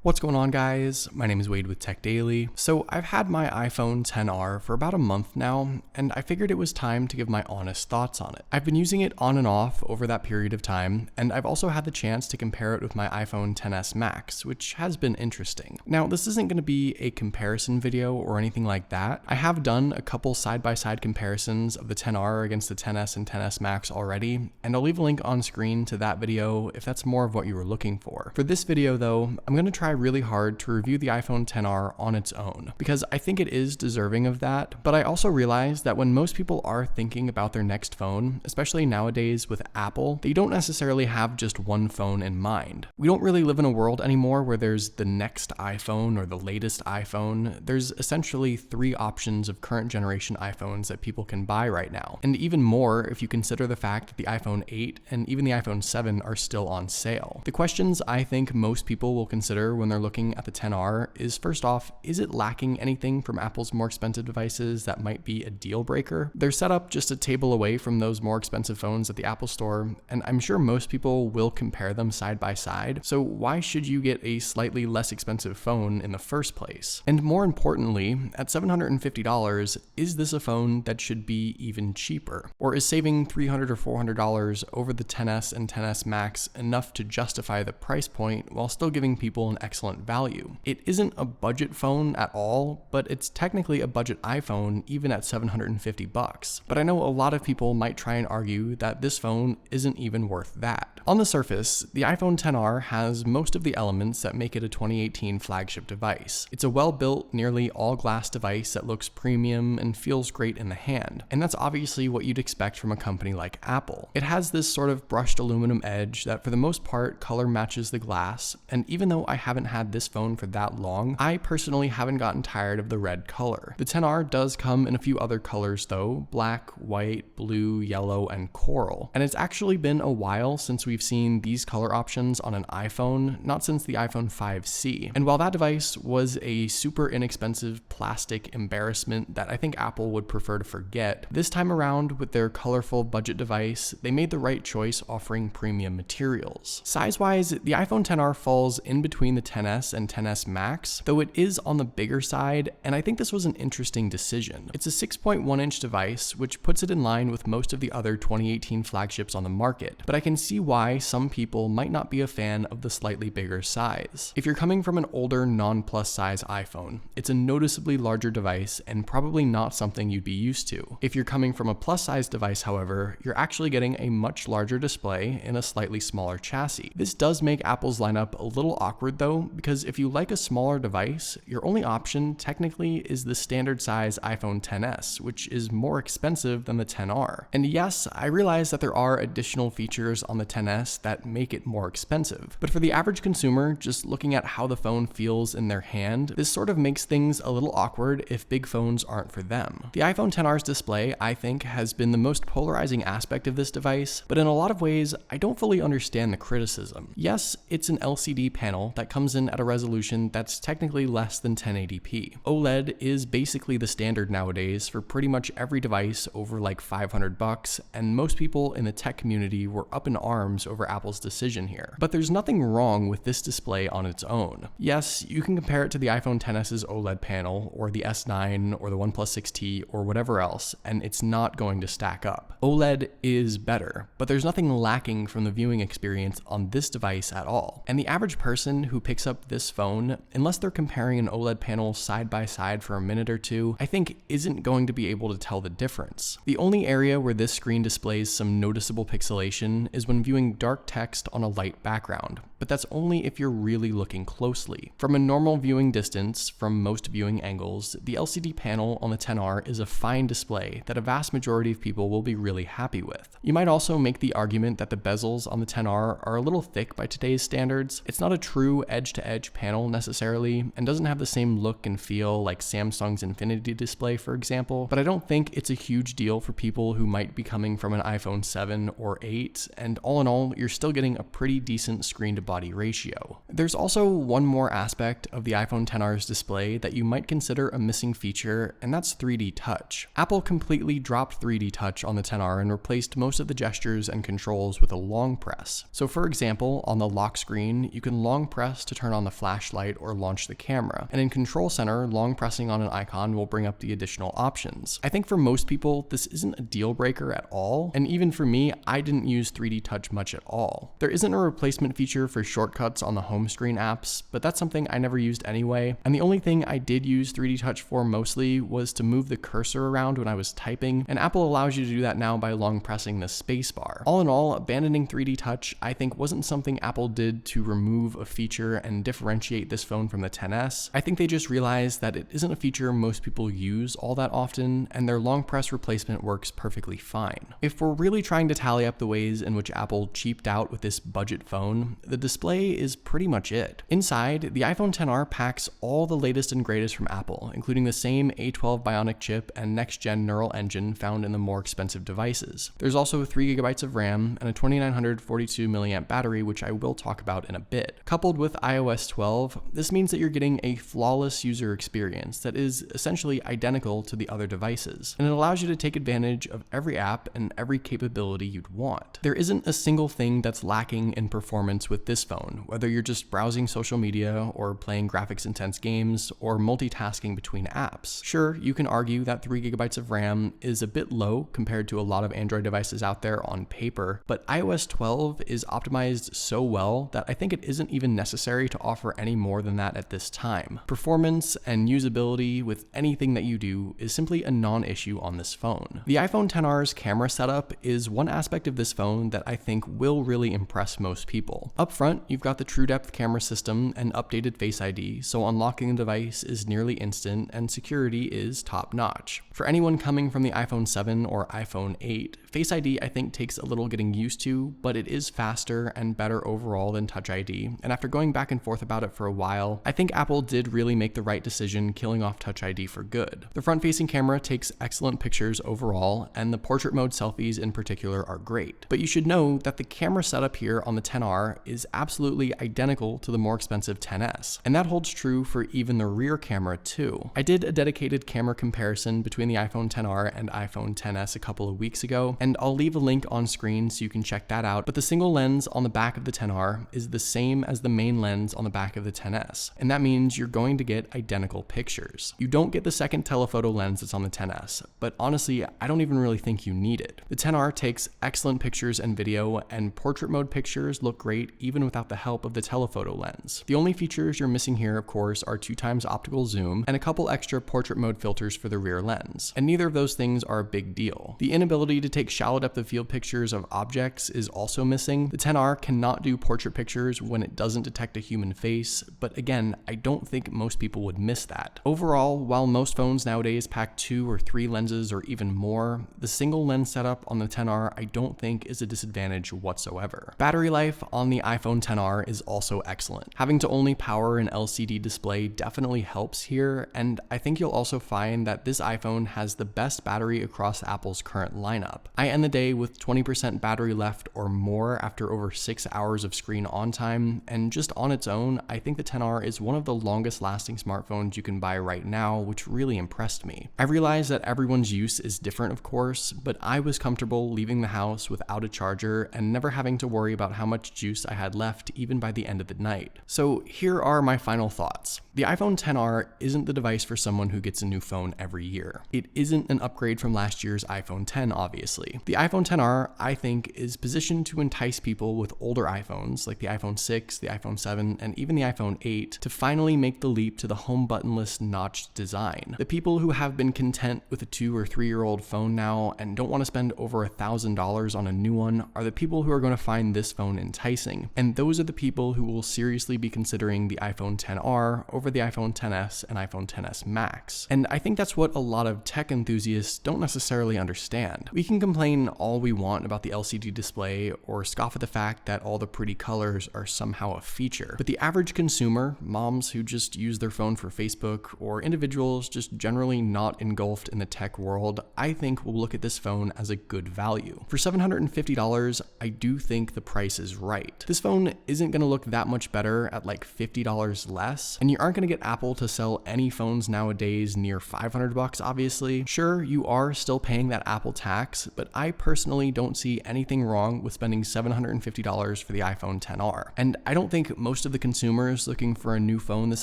What's going on, guys? My name is Wade with TechDaily. So I've had my iPhone XR for about a month now, and I figured it was time to give my honest thoughts on it. I've been using it on and off over that period of time, and I've also had the chance to compare it with my iPhone XS Max, which has been interesting. Now, this isn't going to be a comparison video or anything like that. I have done a couple side-by-side comparisons of the XR against the XS and XS Max already, and I'll leave a link on screen to that video if that's more of what you were looking for. For this video, though, I'm going to try really hard to review the iPhone XR on its own, because I think it is deserving of that, but I also realize that when most people are thinking about their next phone, especially nowadays with Apple, they don't necessarily have just one phone in mind. We don't really live in a world anymore where there's the next iPhone or the latest iPhone. There's essentially three options of current generation iPhones that people can buy right now, and even more if you consider the fact that the iPhone 8 and even the iPhone 7 are still on sale. The questions I think most people will consider when they're looking at the XR is, first off, is it lacking anything from Apple's more expensive devices that might be a deal breaker? They're set up just a table away from those more expensive phones at the Apple Store, and I'm sure most people will compare them side by side, so why should you get a slightly less expensive phone in the first place? And more importantly, at $750, is this a phone that should be even cheaper? Or is saving $300 or $400 over the XS and XS Max enough to justify the price point while still giving people an excellent value? It isn't a budget phone at all, but it's technically a budget iPhone even at $750. But I know a lot of people might try and argue that this phone isn't even worth that. On the surface, the iPhone XR has most of the elements that make it a 2018 flagship device. It's a well-built, nearly all-glass device that looks premium and feels great in the hand, and that's obviously what you'd expect from a company like Apple. It has this sort of brushed aluminum edge that for the most part color matches the glass, and even though I haven't had this phone for that long, I personally haven't gotten tired of the red color. The XR does come in a few other colors though: black, white, blue, yellow, and coral. And it's actually been a while since we've seen these color options on an iPhone, not since the iPhone 5C. And while that device was a super inexpensive plastic embarrassment that I think Apple would prefer to forget, this time around with their colorful budget device, they made the right choice offering premium materials. Size-wise, the iPhone XR falls in between the XS and XS Max, though it is on the bigger side, and I think this was an interesting decision. It's a 6.1-inch device, which puts it in line with most of the other 2018 flagships on the market, but I can see why some people might not be a fan of the slightly bigger size. If you're coming from an older non-plus size iPhone, it's a noticeably larger device and probably not something you'd be used to. If you're coming from a plus size device, however, you're actually getting a much larger display in a slightly smaller chassis. This does make Apple's lineup a little awkward though, because if you like a smaller device, your only option technically is the standard size iPhone XS, which is more expensive than the XR. And yes, I realize that there are additional features on the XS that make it more expensive, but for the average consumer, just looking at how the phone feels in their hand, this sort of makes things a little awkward if big phones aren't for them. The iPhone XR's display, I think, has been the most polarizing aspect of this device, but in a lot of ways, I don't fully understand the criticism. Yes, it's an LCD panel that comes in at a resolution that's technically less than 1080p. OLED is basically the standard nowadays for pretty much every device over like $500, and most people in the tech community were up in arms over Apple's decision here. But there's nothing wrong with this display on its own. Yes, you can compare it to the iPhone XS's OLED panel, or the S9, or the OnePlus 6T, or whatever else, and it's not going to stack up. OLED is better, but there's nothing lacking from the viewing experience on this device at all. And the average person who picks up this phone, unless they're comparing an OLED panel side by side for a minute or two, I think isn't going to be able to tell the difference. The only area where this screen displays some noticeable pixelation is when viewing dark text on a light background, but that's only if you're really looking closely. From a normal viewing distance, from most viewing angles, the LCD panel on the XR is a fine display that a vast majority of people will be really happy with. You might also make the argument that the bezels on the XR are a little thick by today's standards. It's not a true edge-to-edge panel necessarily, and doesn't have the same look and feel like Samsung's Infinity display, for example, but I don't think it's a huge deal for people who might be coming from an iPhone 7 or 8, and all in all, all, you're still getting a pretty decent screen to body ratio. There's also one more aspect of the iPhone XR's display that you might consider a missing feature, and that's 3D touch. Apple completely dropped 3D touch on the XR and replaced most of the gestures and controls with a long press. So for example, on the lock screen, you can long press to turn on the flashlight or launch the camera, and in Control Center, long pressing on an icon will bring up the additional options. I think for most people, this isn't a deal breaker at all, and even for me, I didn't use 3D touch much at all. There isn't a replacement feature for shortcuts on the home screen apps, but that's something I never used anyway, and the only thing I did use 3D touch for mostly was to move the cursor around when I was typing, and Apple allows you to do that now by long pressing the spacebar. All in all, abandoning 3D touch I think wasn't something Apple did to remove a feature and differentiate this phone from the XS. I think they just realized that it isn't a feature most people use all that often, and their long press replacement works perfectly fine. If we're really trying to tally up the ways in which Apple cheaped out with this budget phone, the display is pretty much it. Inside, the iPhone XR packs all the latest and greatest from Apple, including the same A12 Bionic chip and next-gen neural engine found in the more expensive devices. There's also 3 GB of RAM and a 2942 mAh battery, which I will talk about in a bit. Coupled with iOS 12, this means that you're getting a flawless user experience that is essentially identical to the other devices, and it allows you to take advantage of every app and every capability you'd want. There isn't a single thing that's lacking in performance with this phone, whether you're just browsing social media or playing graphics-intense games or multitasking between apps. Sure, you can argue that 3 GB of RAM is a bit low compared to a lot of Android devices out there on paper, but iOS 12 is optimized so well that I think it isn't even necessary to offer any more than that at this time. Performance and usability with anything that you do is simply a non-issue on this phone. The iPhone XR's camera setup is one aspect of this phone that I think will really impress most people. Up front, you've got the true depth camera system and updated Face ID, so unlocking the device is nearly instant and security is top-notch. For anyone coming from the iPhone 7 or iPhone 8, Face ID I think takes a little getting used to, but it is faster and better overall than Touch ID, and after going back and forth about it for a while, I think Apple did really make the right decision killing off Touch ID for good. The front-facing camera takes excellent pictures overall, and the portrait mode selfies in particular are great. But you should know that the camera setup here on the XR is absolutely identical to the more expensive XS, and that holds true for even the rear camera too. I did a dedicated camera comparison between the iPhone XR and iPhone XS a couple of weeks ago, and I'll leave a link on screen so you can check that out, but the single lens on the back of the XR is the same as the main lens on the back of the XS, and that means you're going to get identical pictures. You don't get the second telephoto lens that's on the XS, but honestly, I don't even really think you need it. The XR takes excellent pictures and video, and portrait mode pictures look great even without the help of the telephoto lens. The only features you're missing here, of course, are 2x optical zoom and a couple extra portrait mode filters for the rear lens, and neither of those things are a big deal. The inability to take shallow depth of field pictures of objects is also missing. The XR cannot do portrait pictures when it doesn't detect a human face, but again, I don't think most people would miss that. Overall, while most phones nowadays pack 2 or 3 lenses or even more, the single lens setup on the XR I don't think is a disadvantage whatsoever. Battery life on the iPhone XR is also excellent. Having to only power an LCD display definitely helps here, and I think you'll also find that this iPhone has the best battery across Apple's current lineup. I end the day with 20% battery left or more after over 6 hours of screen on time, and just on its own, I think the XR is one of the longest lasting smartphones you can buy right now, which really impressed me. I realize that everyone's use is different, of course, but I was comfortable leaving the house without a charger and never having to worry about how much juice I had left even by the end of the night. So here are my final thoughts. The iPhone XR isn't the device for someone who gets a new phone every year. It isn't an upgrade from last year's iPhone X, obviously. The iPhone XR, I think, is positioned to entice people with older iPhones like the iPhone 6, the iPhone 7, and even the iPhone 8 to finally make the leap to the home buttonless notched design. The people who have been content with a 2 or 3-year-old phone now and don't want to spend over $1,000 on a new one are the people who are going to find this phone enticing, and those are the people who will seriously be considering the iPhone XR over the iPhone XS and iPhone XS Max. And I think that's what a lot of tech enthusiasts don't necessarily understand. We can complain all we want about the LCD display or scoff at the fact that all the pretty colors are somehow a feature, but the average consumer, moms who just use their phone for Facebook, or individuals just generally not engulfed in the tech world, I think will look at this phone as a good value. For $750, I do think the price is right. This phone isn't going to look that much better at like $50 less, and you aren't going to get Apple to sell any phones nowadays near $500 obviously. Sure, you are still paying that Apple tax, but I personally don't see anything wrong with spending $750 for the iPhone XR. And I don't think most of the consumers looking for a new phone this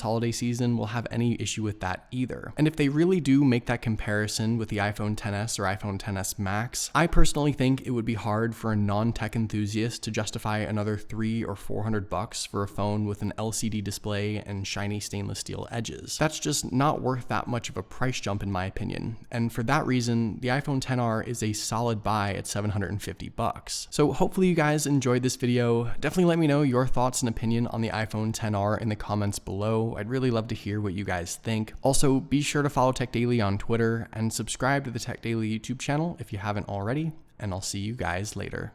holiday season will have any issue with that either. And if they really do make that comparison with the iPhone XS or iPhone XS Max, I personally think it would be hard for a non-tech enthusiast to justify another $300 or $400 for a phone with an LCD display and shiny stainless steel edges. That's just not worth that much of a price jump in my opinion. And for that reason, the iPhone XR is a solid buy at $750. So hopefully you guys enjoyed this video. Definitely let me know your thoughts and opinion on the iPhone XR in the comments below. I'd really love to hear what you guys think. Also, be sure to follow TechDaily on Twitter and subscribe to the TechDaily YouTube channel if you haven't already, and I'll see you guys later.